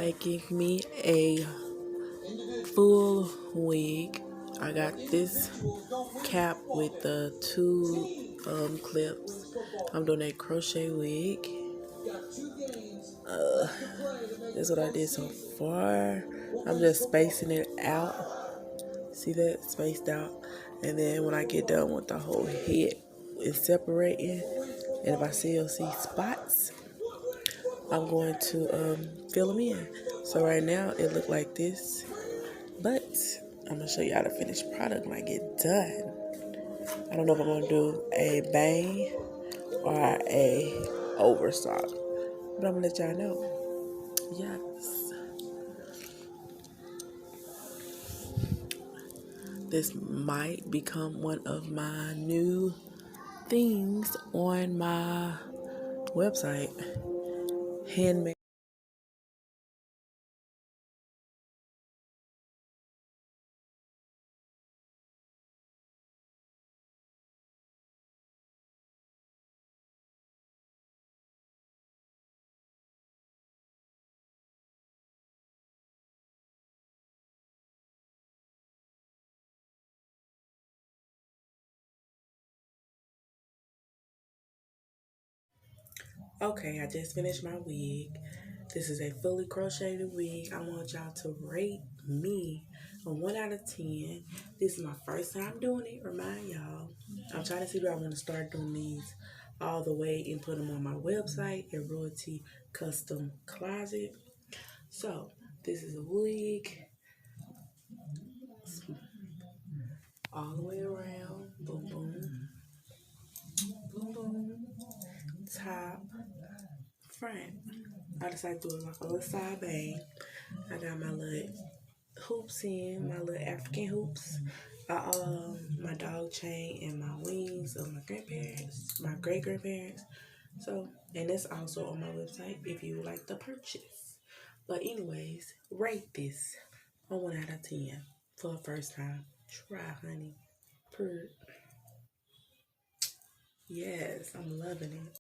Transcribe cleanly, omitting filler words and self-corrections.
making me a full wig. I got this cap with the two clips. I'm doing a crochet wig. That's what I did so far. I'm just spacing it out. See that? Spaced out. And then when I get done with the whole head, it's separating. And if I still see spots, I'm going to fill them in. So right now it look like this, but I'm gonna show you how the finished product when I get done. I don't know if I'm gonna do a bang or a overstock, but I'm gonna let y'all know. Yes, this might become one of my new things on my website. Handmade. Okay, I just finished my wig. This is a fully crocheted wig. I want y'all to rate me a 1 out of 10. This is my first time doing it. Remind y'all, I'm trying to see if I want to start doing these all the way and put them on my website at Royalty Custom Closet. So, this is a wig all the way around. Boom, boom, boom, boom. Top, front. I decided to do it like a little side bang. I got my little hoops in, my little African hoops. My dog chain and my wings of my grandparents, my great grandparents. So, and it's also on my website if you would like to purchase. But anyways, rate this a 1 out of 10 for the first time. Try, honey. Per. Yes, I'm loving it.